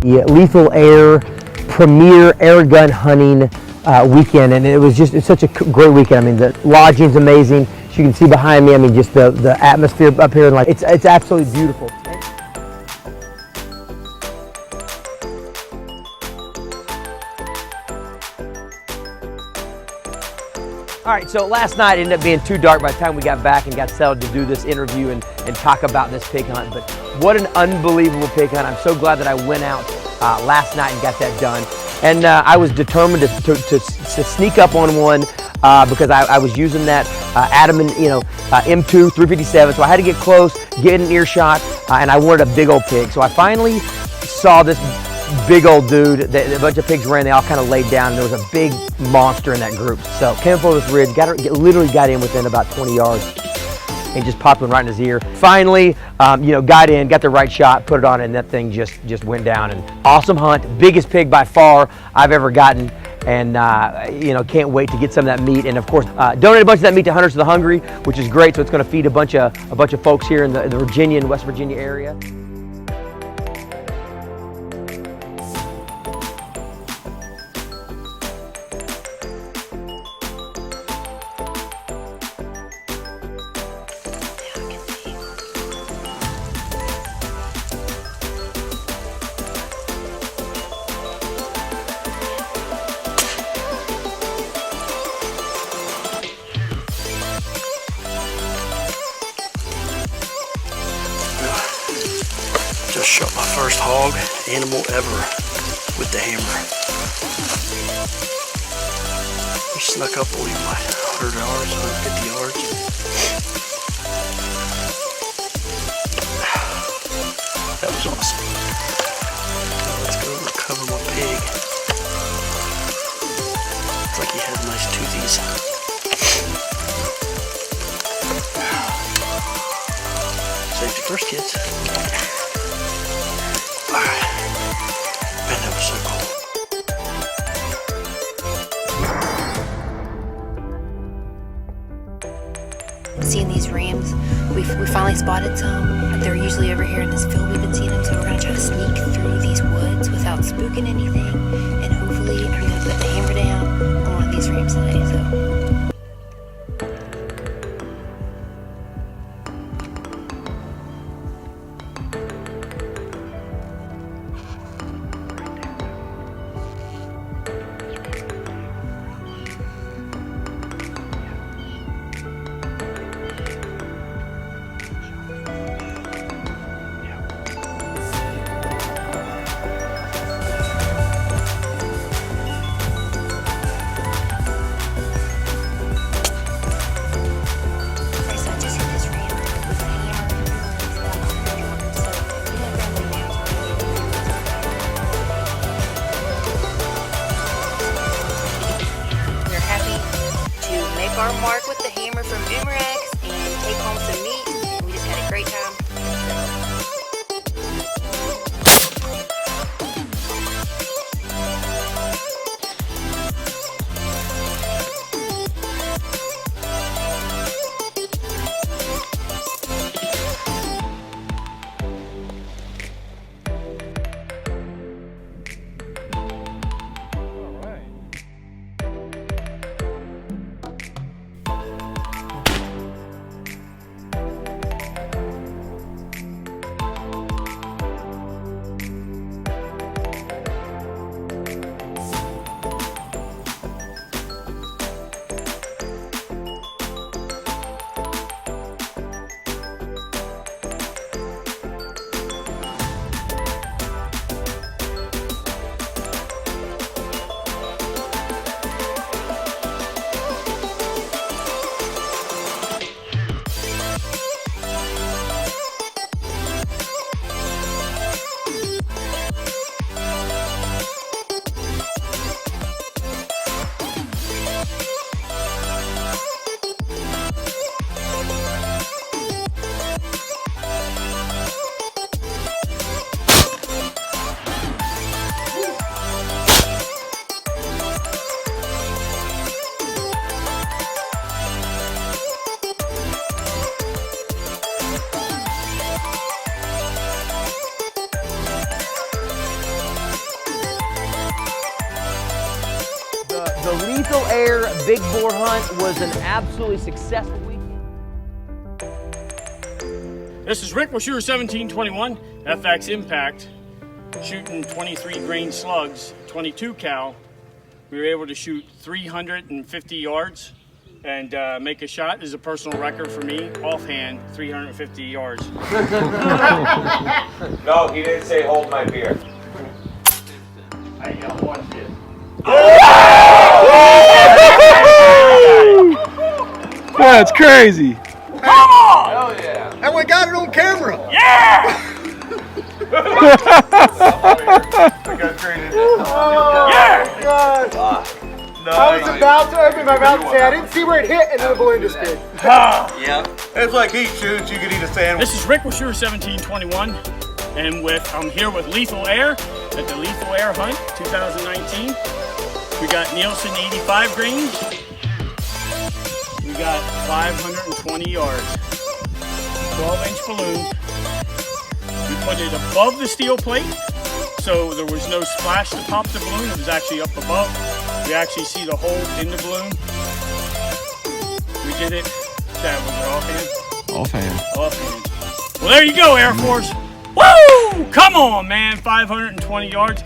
The Lethal Air premier air gun hunting weekend, and it's such a great weekend. I mean, the lodging's amazing. As you can see behind me, I mean, just the atmosphere up here, and like it's absolutely beautiful. All right, so last night ended up being too dark by the time we got back and got settled to do this interview and talk about this pig hunt. But what an unbelievable pig hunt. I'm so glad that I went out last night and got that done. And I was determined to sneak up on one because I was using that Adamant, M2 357. So I had to get close, get an earshot, and I wanted a big old pig. So I finally saw this big old dude. A bunch of pigs ran, they all kind of laid down, and there was a big monster in that group. So came up over this ridge, literally got in within about 20 yards and just popped one right in his ear. Finally, got in, got the right shot, put it on, and that thing just went down. And awesome hunt, biggest pig by far I've ever gotten. And can't wait to get some of that meat. And of course, donate a bunch of that meat to Hunters of the Hungry, which is great. So it's going to feed a bunch of folks here in the Virginia and West Virginia area. Just shot my first hog animal ever with the hammer. He snuck up only like 100 yards, 150 yards. That was awesome. Let's go recover my pig. Looks like he had nice toothies. Safety first, kids. Alright. Man, that was so cool. Seeing these rams, we finally spotted some. They're usually over here in this field we've been seeing them, so we're going to try to sneak through these woods without spooking anything, and hopefully I'm going to put the hammer down on one of these rams today. So. Our mark with the hammer from Boomerangs and take home some meat. We just had a great time. The Lethal Air big boar hunt was an absolutely successful week. This is Rick. We're shooter 1721 FX Impact, shooting 23 grain slugs, 22 cal. We were able to shoot 350 yards and make a shot. This is a personal record for me, offhand, 350 yards. No, he didn't say hold my beer. I got one hit. That's crazy. Come on! Hell yeah. And we got it on camera. Yeah! Yeah! God. I was about to open my mouth and say I didn't see where it hit, and then the balloon just did. Yep. It's like he shoots, you could eat a sandwich. This is Rick. We're shooter 1721, and I'm here with Lethal Air at the Lethal Air Hunt 2019. We got Nielsen 85 grains. We got 520 yards. 12-inch balloon. We put it above the steel plate, so there was no splash to pop the balloon. It was actually up above. We actually see the hole in the balloon. We did it. Chad, was it offhand? Offhand. Offhand. Well, there you go, Air Force. Woo! Come on, man. 520 yards.